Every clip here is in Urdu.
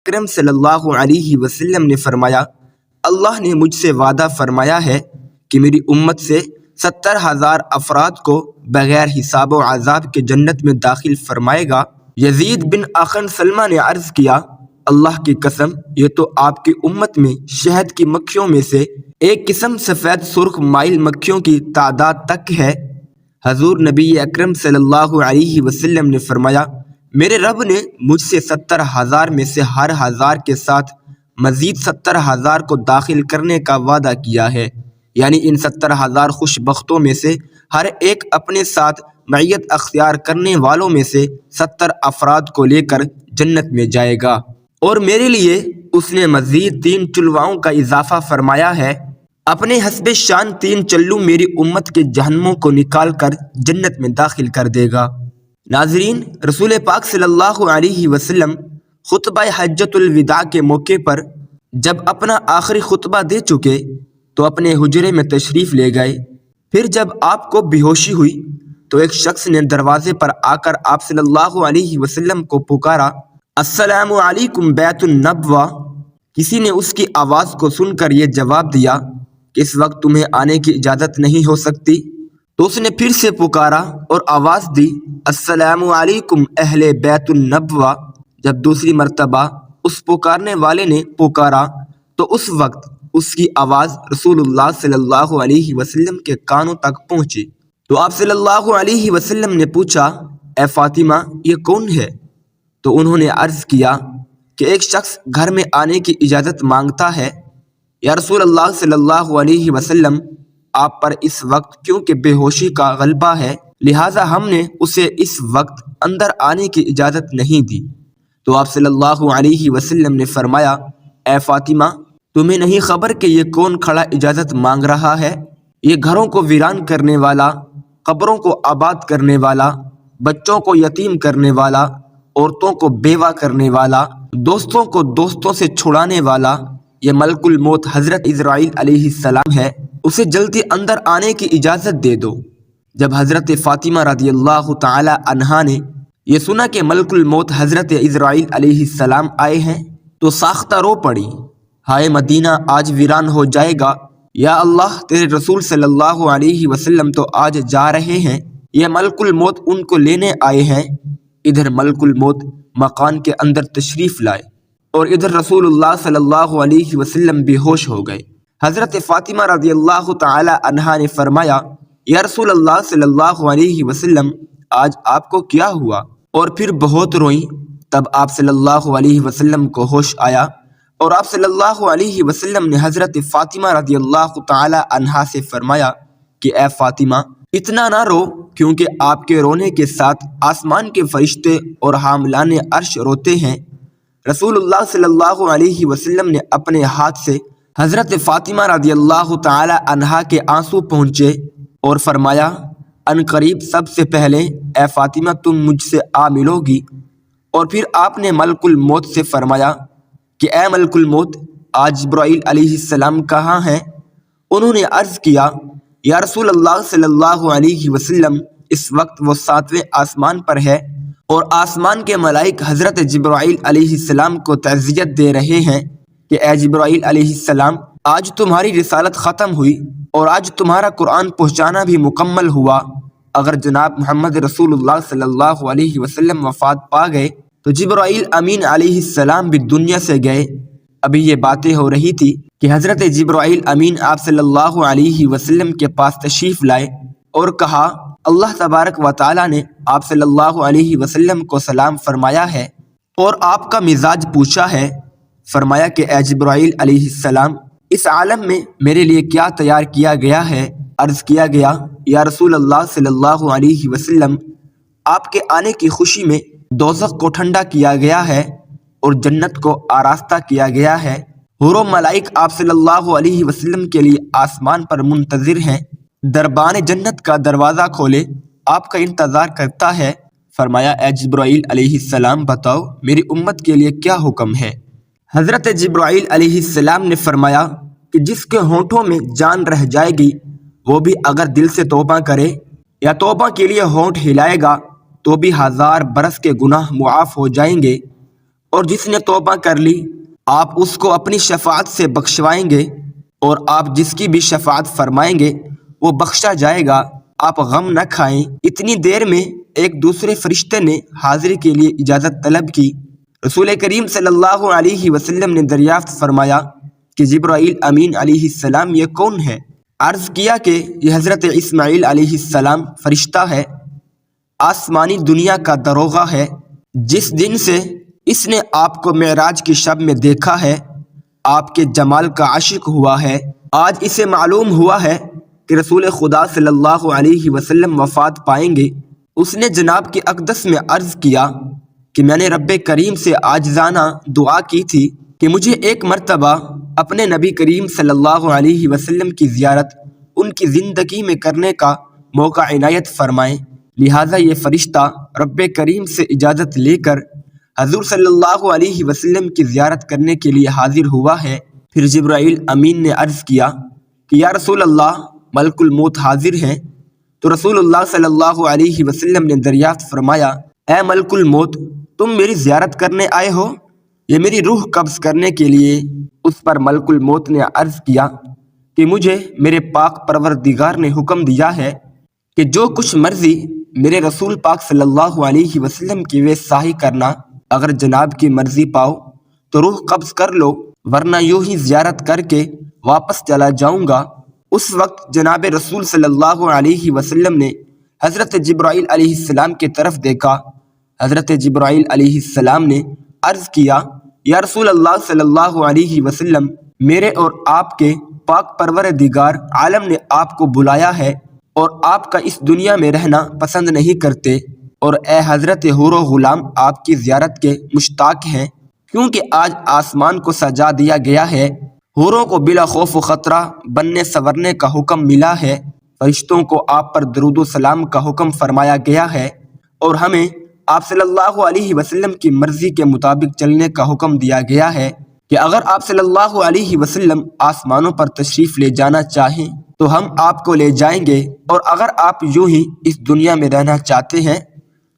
اکرم صلی اللہ علیہ وسلم نے فرمایا، اللہ نے مجھ سے وعدہ فرمایا ہے کہ میری امت سے 70,000 افراد کو بغیر حساب و عذاب کے جنت میں داخل فرمائے گا۔ یزید بن اخن سلمہ نے عرض کیا، اللہ کی قسم، یہ تو آپ کی امت میں شہد کی مکھیوں میں سے ایک قسم سفید سرخ مائل مکھیوں کی تعداد تک ہے۔ حضور نبی اکرم صلی اللہ علیہ وسلم نے فرمایا، میرے رب نے مجھ سے 70,000 میں سے ہر 1000 کے ساتھ مزید 70,000 کو داخل کرنے کا وعدہ کیا ہے، یعنی ان 70,000 خوش بختوں میں سے ہر ایک اپنے ساتھ معیت اختیار کرنے والوں میں سے 70 افراد کو لے کر جنت میں جائے گا۔ اور میرے لیے اس نے مزید 3 چلواؤں کا اضافہ فرمایا ہے، اپنے حسب شان 3 چلو میری امت کے جہنموں کو نکال کر جنت میں داخل کر دے گا۔ ناظرین، رسول پاک صلی اللہ علیہ وسلم خطبہ حجۃ الوداع کے موقع پر جب اپنا آخری خطبہ دے چکے تو اپنے حجرے میں تشریف لے گئے۔ پھر جب آپ کو بے ہوشی ہوئی تو ایک شخص نے دروازے پر آ کر آپ صلی اللہ علیہ وسلم کو پکارا، السلام علیکم بیت النبوہ۔ کسی نے اس کی آواز کو سن کر یہ جواب دیا کہ اس وقت تمہیں آنے کی اجازت نہیں ہو سکتی۔ تو اس نے پھر سے پکارا اور آواز دی، السلام علیکم اہل بیت النبوہ۔ جب دوسری مرتبہ اس پکارنے والے نے پکارا تو اس وقت اس کی آواز رسول اللہ صلی اللہ علیہ وسلم کے کانوں تک پہنچی۔ تو آپ صلی اللہ علیہ وسلم نے پوچھا، اے فاطمہ، یہ کون ہے؟ تو انہوں نے عرض کیا کہ ایک شخص گھر میں آنے کی اجازت مانگتا ہے۔ یا رسول اللہ صلی اللہ علیہ وسلم، آپ پر اس وقت کیونکہ بے ہوشی کا غلبہ ہے لہٰذا ہم نے اسے اس وقت اندر آنے کی اجازت نہیں دی۔ تو آپ صلی اللہ علیہ وسلم نے فرمایا، اے فاطمہ، تمہیں نہیں خبر کہ یہ کون کھڑا اجازت مانگ رہا ہے؟ یہ گھروں کو ویران کرنے والا، قبروں کو آباد کرنے والا، بچوں کو یتیم کرنے والا، عورتوں کو بیوہ کرنے والا، دوستوں کو دوستوں سے چھڑانے والا، یہ ملک الموت حضرت عزرائیل علیہ السلام ہے، اسے جلدی اندر آنے کی اجازت دے دو۔ جب حضرت فاطمہ رضی اللہ تعالی عنہا نے یہ سنا کہ ملک الموت حضرت عزرائیل علیہ السلام آئے ہیں تو ساختہ رو پڑی، ہائے مدینہ آج ویران ہو جائے گا، یا اللہ تیرے رسول صلی اللہ علیہ وسلم تو آج جا رہے ہیں، یہ ملک الموت ان کو لینے آئے ہیں۔ ادھر ملک الموت مکان کے اندر تشریف لائے اور ادھر رسول اللہ صلی اللہ علیہ وسلم بے ہوش ہو گئے۔ حضرت فاطمہ رضی اللہ تعالی عنہا نے فرمایا، یا رسول اللہ صلی اللہ علیہ وسلم، آج آپ کو کیا ہوا؟ اور پھر بہت روئیں۔ تب آپ صلی اللہ علیہ وسلم کو ہوش آیا اور آپ صلی اللہ علیہ وسلم نے حضرت فاطمہ رضی اللہ تعالی عنہا سے فرمایا کہ اے فاطمہ، اتنا نہ رو، کیونکہ آپ کے رونے کے ساتھ آسمان کے فرشتے اور حاملان عرش روتے ہیں۔ رسول اللہ صلی اللہ علیہ وسلم نے اپنے ہاتھ سے حضرت فاطمہ رضی اللہ تعالی عنہا کے آنسو پہنچے اور فرمایا، ان قریب سب سے پہلے اے فاطمہ تم مجھ سے آ ملو گی۔ اور پھر آپ نے ملک الموت سے فرمایا کہ اے ملک الموت، آج جبرائیل علیہ السلام کہاں ہیں؟ انہوں نے عرض کیا، یا رسول اللہ صلی اللہ علیہ وسلم، اس وقت وہ 7ویں آسمان پر ہے اور آسمان کے ملائک حضرت جبرائیل علیہ السلام کو تعزیت دے رہے ہیں کہ اے جبرائیل علیہ السلام، آج تمہاری رسالت ختم ہوئی اور آج تمہارا قرآن پہنچانا بھی مکمل ہوا۔ اگر جناب محمد رسول اللہ صلی اللہ علیہ وسلم وفات پا گئے تو جبرائیل امین علیہ السلام بھی دنیا سے گئے۔ ابھی یہ باتیں ہو رہی تھی کہ حضرت جبرائیل امین آپ صلی اللہ علیہ وسلم کے پاس تشریف لائے اور کہا، اللہ تبارک و تعالیٰ نے آپ صلی اللہ علیہ وسلم کو سلام فرمایا ہے اور آپ کا مزاج پوچھا ہے۔ فرمایا کہ اے جبرائیل علیہ السلام، اس عالم میں میرے لیے کیا تیار کیا گیا ہے؟ عرض کیا گیا، یا رسول اللہ صلی اللہ علیہ وسلم، آپ کے آنے کی خوشی میں دوزخ کو ٹھنڈا کیا گیا ہے اور جنت کو آراستہ کیا گیا ہے۔ حور و ملائک آپ صلی اللہ علیہ وسلم کے لیے آسمان پر منتظر ہیں، دربان جنت کا دروازہ کھولے، آپ کا انتظار کرتا ہے۔ فرمایا، اے جبرائیل علیہ السلام، بتاؤ میری امت کے لیے کیا حکم ہے؟ حضرت جبرائیل علیہ السلام نے فرمایا کہ جس کے ہونٹوں میں جان رہ جائے گی وہ بھی اگر دل سے توبہ کرے یا توبہ کے لیے ہونٹ ہلائے گا تو بھی 1000 برس کے گناہ معاف ہو جائیں گے۔ اور جس نے توبہ کر لی آپ اس کو اپنی شفاعت سے بخشوائیں گے، اور آپ جس کی بھی شفاعت فرمائیں گے وہ بخشا جائے گا، آپ غم نہ کھائیں۔ اتنی دیر میں ایک دوسرے فرشتے نے حاضری کے لیے اجازت طلب کی۔ رسول کریم صلی اللہ علیہ وسلم نے دریافت فرمایا کہ جبرائیل امین علیہ السلام یہ کون ہے؟ عرض کیا کہ یہ حضرت اسماعیل علیہ السلام فرشتہ ہے، آسمانی دنیا کا داروغہ ہے۔ جس دن سے اس نے آپ کو معراج کی شب میں دیکھا ہے، آپ کے جمال کا عاشق ہوا ہے۔ آج اسے معلوم ہوا ہے کہ رسول خدا صلی اللہ علیہ وسلم وفات پائیں گے۔ اس نے جناب کی اقدس میں عرض کیا کہ میں نے رب کریم سے عاجزانہ دعا کی تھی کہ مجھے ایک مرتبہ اپنے نبی کریم صلی اللہ علیہ وسلم کی زیارت ان کی زندگی میں کرنے کا موقع عنایت فرمائیں، لہٰذا یہ فرشتہ رب کریم سے اجازت لے کر حضور صلی اللہ علیہ وسلم کی زیارت کرنے کے لیے حاضر ہوا ہے۔ پھر جبرائیل امین نے عرض کیا کہ یا رسول اللہ، ملک الموت حاضر ہیں۔ تو رسول اللہ صلی اللہ علیہ وسلم نے دریافت فرمایا، اے ملک الموت، تم میری زیارت کرنے آئے ہو؟ یہ میری روح قبض کرنے کے لیے؟ اس پر ملک الموت نے عرض کیا کہ مجھے میرے پاک پروردگار نے حکم دیا ہے کہ جو کچھ مرضی میرے رسول پاک صلی اللہ علیہ وسلم کی ویسا ہی کرنا۔ اگر جناب کی مرضی پاؤ تو روح قبض کر لو، ورنہ یوں ہی زیارت کر کے واپس چلا جاؤں گا۔ اس وقت جناب رسول صلی اللہ علیہ وسلم نے حضرت جبرائیل علیہ السلام کی طرف دیکھا۔ حضرت جبرائیل علیہ السلام نے عرض کیا، یا رسول اللہ صلی اللہ علیہ وسلم، میرے اور آپ کے پاک پروردگار عالم نے آپ کو بلایا ہے اور آپ کا اس دنیا میں رہنا پسند نہیں کرتے، اور اے حضرت حور و غلام آپ کی زیارت کے مشتاق ہیں، کیونکہ آج آسمان کو سجا دیا گیا ہے، حوروں کو بلا خوف و خطرہ بننے سنورنے کا حکم ملا ہے، فرشتوں کو آپ پر درود و سلام کا حکم فرمایا گیا ہے، اور ہمیں آپ صلی اللہ علیہ وسلم کی مرضی کے مطابق چلنے کا حکم دیا گیا ہے کہ اگر آپ صلی اللہ علیہ وسلم آسمانوں پر تشریف لے جانا چاہیں تو ہم آپ کو لے جائیں گے، اور اگر آپ یوں ہی اس دنیا میں رہنا چاہتے ہیں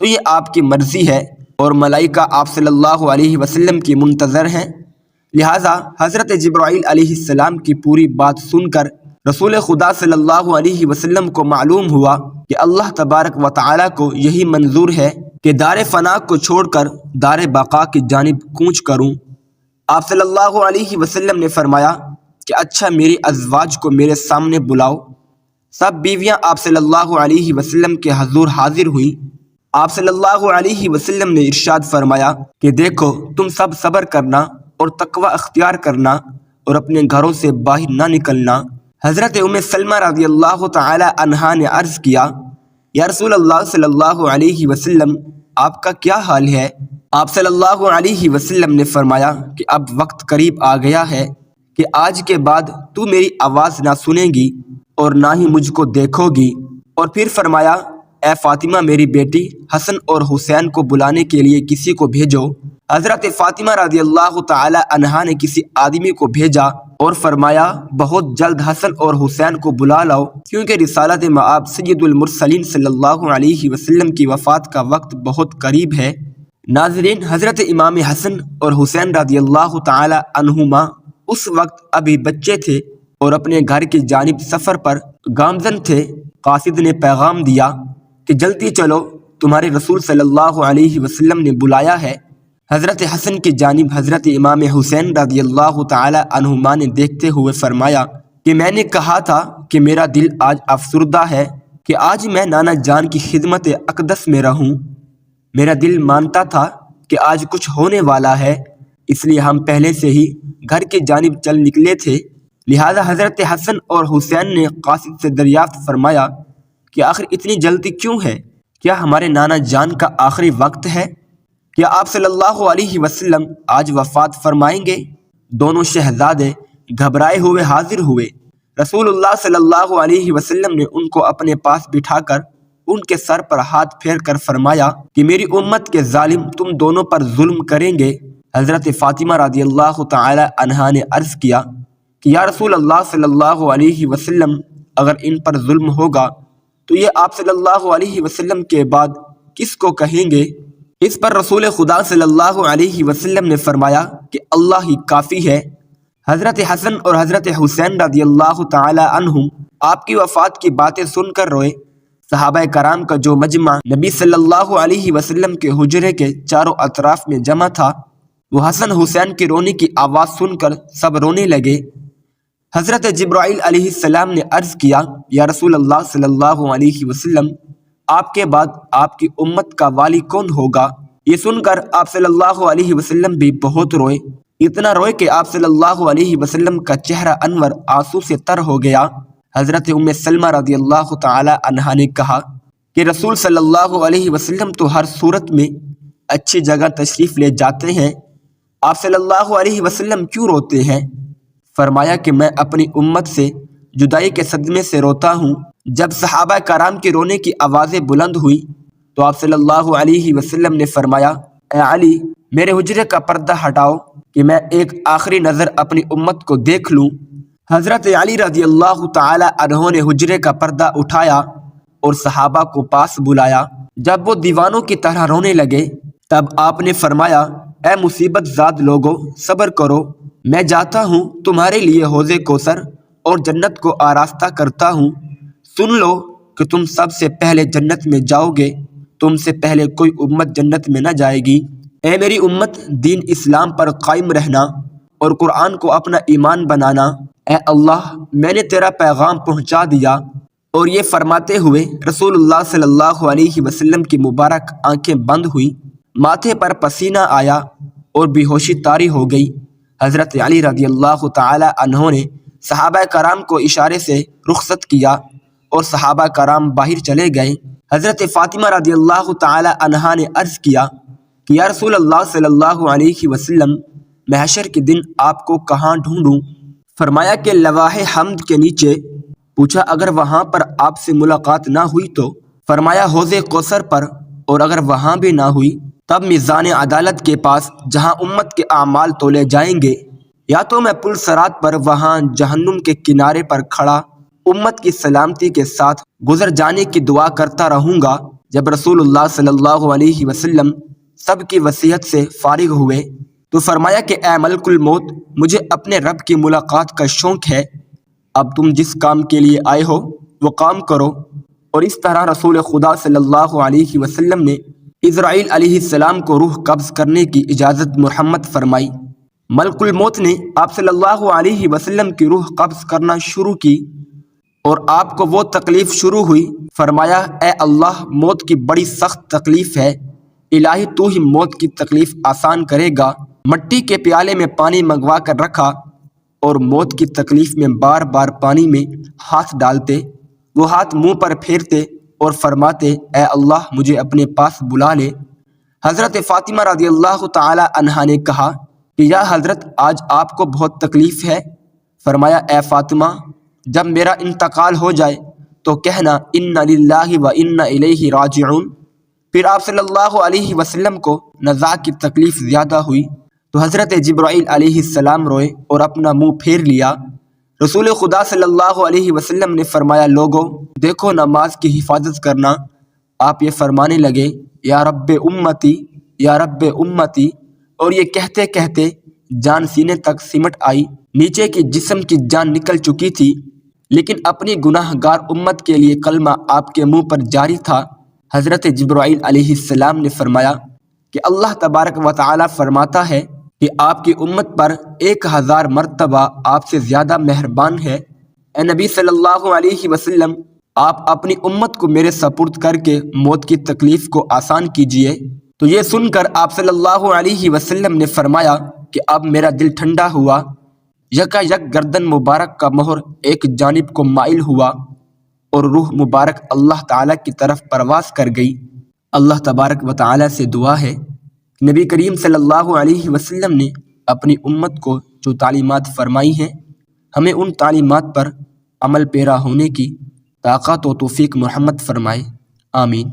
تو یہ آپ کی مرضی ہے، اور ملائکہ آپ صلی اللہ علیہ وسلم کی منتظر ہیں۔ لہٰذا حضرت جبرائیل علیہ السلام کی پوری بات سن کر رسول خدا صلی اللہ علیہ وسلم کو معلوم ہوا کہ اللہ تبارک و تعالیٰ کو یہی منظور ہے کہ دار فنا کو چھوڑ کر دار بقا کی جانب کوچ کروں۔ آپ صلی اللہ علیہ وسلم نے فرمایا کہ اچھا، میری ازواج کو میرے سامنے بلاؤ۔ سب بیویاں آپ صلی اللہ علیہ وسلم کے حضور حاضر ہوئیں۔ آپ صلی اللہ علیہ وسلم نے ارشاد فرمایا کہ دیکھو، تم سب صبر کرنا اور تقوی اختیار کرنا اور اپنے گھروں سے باہر نہ نکلنا۔ حضرت ام سلمہ رضی اللہ تعالی عنہا نے عرض کیا، یا رسول اللہ صلی اللہ علیہ وسلم، آپ کا کیا حال ہے؟ آپ صلی اللہ علیہ وسلم نے فرمایا کہ اب وقت قریب آ گیا ہے کہ آج کے بعد تو میری آواز نہ سنے گی اور نہ ہی مجھ کو دیکھو گی۔ اور پھر فرمایا، اے فاطمہ، میری بیٹی حسن اور حسین کو بلانے کے لیے کسی کو بھیجو۔ حضرت فاطمہ رضی اللہ تعالی عنہا نے کسی آدمی کو بھیجا اور فرمایا، بہت جلد حسن اور حسین کو بلا لاؤ، کیونکہ رسالت مآب سید المرسلین صلی اللہ علیہ وسلم کی وفات کا وقت بہت قریب ہے۔ ناظرین، حضرت امام حسن اور حسین رضی اللہ تعالی عنہما اس وقت ابھی بچے تھے اور اپنے گھر کی جانب سفر پر گامزن تھے۔ قاصد نے پیغام دیا کہ جلدی چلو، تمہارے رسول صلی اللہ علیہ وسلم نے بلایا ہے۔ حضرت حسن کی جانب حضرت امام حسین رضی اللہ تعالی عنہما نے دیکھتے ہوئے فرمایا کہ میں نے کہا تھا کہ میرا دل آج افسردہ ہے کہ آج میں نانا جان کی خدمت اقدس میں رہوں۔ میرا دل مانتا تھا کہ آج کچھ ہونے والا ہے، اس لیے ہم پہلے سے ہی گھر کی جانب چل نکلے تھے۔ لہذا حضرت حسن اور حسین نے قاصد سے دریافت فرمایا کہ آخر اتنی جلدی کیوں ہے؟ کیا ہمارے نانا جان کا آخری وقت ہے؟ کیا آپ صلی اللہ علیہ وسلم آج وفات فرمائیں گے؟ دونوں شہزادے گھبرائے ہوئے حاضر ہوئے۔ رسول اللہ صلی اللہ علیہ وسلم نے ان کو اپنے پاس بٹھا کر ان کے سر پر ہاتھ پھیر کر فرمایا کہ میری امت کے ظالم تم دونوں پر ظلم کریں گے۔ حضرت فاطمہ رضی اللہ تعالی عنہا نے عرض کیا کہ یا رسول اللہ صلی اللہ علیہ وسلم، اگر ان پر ظلم ہوگا تو یہ آپ صلی اللہ علیہ وسلم کے بعد کس کو کہیں گے؟ اس پر رسول خدا صلی اللہ علیہ وسلم نے فرمایا کہ اللہ ہی کافی ہے۔ حضرت حسن اور حضرت حسین رضی اللہ تعالی عنہم آپ کی وفات کی باتیں سن کر روئے۔ صحابہ کرام کا جو مجمع نبی صلی اللہ علیہ وسلم کے حجرے کے چاروں اطراف میں جمع تھا، وہ حسن حسین کی رونے کی آواز سن کر سب رونے لگے۔ حضرت جبرائیل علیہ السلام نے عرض کیا، یا رسول اللہ صلی اللہ علیہ وسلم، آپ کے بعد آپ کی امت کا والی کون ہوگا؟ یہ سن کر آپ صلی اللہ علیہ وسلم بھی بہت روئے، اتنا روئے کہ آپ صلی اللہ علیہ وسلم کا چہرہ انور آنسو سے تر ہو گیا۔ حضرت ام سلمہ رضی اللہ تعالی عنہا نے کہا کہ رسول صلی اللہ علیہ وسلم تو ہر صورت میں اچھی جگہ تشریف لے جاتے ہیں، آپ صلی اللہ علیہ وسلم کیوں روتے ہیں؟ فرمایا کہ میں اپنی امت سے جدائی کے صدمے سے روتا ہوں۔ جب صحابہ کرام کی رونے کی آوازیں بلند ہوئی تو آپ صلی اللہ علیہ وسلم نے فرمایا، اے علی، میرے حجرے کا پردہ ہٹاؤ کہ میں ایک آخری نظر اپنی امت کو دیکھ لوں۔ حضرت علی رضی اللہ تعالی عنہ نے حجرے کا پردہ اٹھایا اور صحابہ کو پاس بلایا۔ جب وہ دیوانوں کی طرح رونے لگے تب آپ نے فرمایا، اے مصیبت زاد لوگو، صبر کرو، میں جاتا ہوں تمہارے لیے حوض کوثر اور جنت کو آراستہ کرتا ہوں۔ سن لو کہ تم سب سے پہلے جنت میں جاؤ گے، تم سے پہلے کوئی امت جنت میں نہ جائے گی۔ اے میری امت، دین اسلام پر قائم رہنا اور قرآن کو اپنا ایمان بنانا۔ اے اللہ، میں نے تیرا پیغام پہنچا دیا۔ اور یہ فرماتے ہوئے رسول اللہ صلی اللہ علیہ وسلم کی مبارک آنکھیں بند ہوئی، ماتھے پر پسینہ آیا اور بے ہوشی طاری ہو گئی۔ حضرت علی رضی اللہ تعالی عنہ نے صحابہ کرام کو اشارے سے رخصت کیا اور صحابہ کرام باہر چلے گئے۔ حضرت فاطمہ رضی اللہ تعالی عنہا نے عرض کیا کہ یا رسول اللہ صلی اللہ علیہ وسلم، میں حشر کے دن آپ کو کہاں ڈھونڈوں؟ فرمایا کہ لواح حمد کے نیچے۔ پوچھا اگر وہاں پر آپ سے ملاقات نہ ہوئی تو؟ فرمایا حوض کوثر پر، اور اگر وہاں بھی نہ ہوئی تب میزان عدالت کے پاس جہاں امت کے اعمال تولے جائیں گے، یا تو میں پل صراط پر وہاں جہنم کے کنارے پر کھڑا امت کی سلامتی کے ساتھ گزر جانے کی دعا کرتا رہوں گا۔ جب رسول اللہ صلی اللہ علیہ وسلم سب کی وصیت سے فارغ ہوئے تو فرمایا کہ اے ملک الموت، مجھے اپنے رب کی ملاقات کا شوق ہے، اب تم جس کام کے لیے آئے ہو وہ کام کرو۔ اور اس طرح رسول خدا صلی اللہ علیہ وسلم نے اسرائیل علیہ السلام کو روح قبض کرنے کی اجازت محمد فرمائی۔ ملک الموت نے آپ صلی اللہ علیہ وسلم کی روح قبض کرنا شروع کی اور آپ کو وہ تکلیف شروع ہوئی۔ فرمایا اے اللہ، موت کی بڑی سخت تکلیف ہے، الہی تو ہی موت کی تکلیف آسان کرے گا۔ مٹی کے پیالے میں پانی منگوا کر رکھا اور موت کی تکلیف میں بار بار پانی میں ہاتھ ڈالتے، وہ ہاتھ منہ پر پھیرتے اور فرماتے اے اللہ، مجھے اپنے پاس بلا لے۔ حضرت فاطمہ رضی اللہ تعالی عنہا نے کہا کہ یا حضرت، آج آپ کو بہت تکلیف ہے؟ فرمایا اے فاطمہ، جب میرا انتقال ہو جائے تو کہنا انا للہ و انا الیہ راجعون۔ پھر آپ صلی اللہ علیہ وسلم کو نزاع کی تکلیف زیادہ ہوئی تو حضرت جبرائیل علیہ السلام روئے اور اپنا منہ پھیر لیا۔ رسول خدا صلی اللہ علیہ وسلم نے فرمایا لوگو، دیکھو نماز کی حفاظت کرنا۔ آپ یہ فرمانے لگے یا رب امتی، یا رب امتی، اور یہ کہتے کہتے جان سینے تک سمٹ آئی۔ نیچے کی جسم کی جان نکل چکی تھی، لیکن اپنی گناہ گار امت کے لیے کلمہ آپ کے منہ پر جاری تھا۔ حضرت جبرائیل علیہ السلام نے فرمایا کہ اللہ تبارک و تعالی فرماتا ہے کہ آپ کی امت پر 1000 مرتبہ آپ سے زیادہ مہربان ہے۔ اے نبی صلی اللہ علیہ وسلم، آپ اپنی امت کو میرے سپرد کر کے موت کی تکلیف کو آسان کیجئے۔ تو یہ سن کر آپ صلی اللہ علیہ وسلم نے فرمایا کہ اب میرا دل ٹھنڈا ہوا۔ یکا یک گردن مبارک کا مہر ایک جانب کو مائل ہوا اور روح مبارک اللہ تعالیٰ کی طرف پرواز کر گئی۔ اللہ تبارک و تعالیٰ سے دعا ہے، نبی کریم صلی اللہ علیہ وسلم نے اپنی امت کو جو تعلیمات فرمائی ہیں، ہمیں ان تعلیمات پر عمل پیرا ہونے کی طاقت و توفیق محمد فرمائے، آمین۔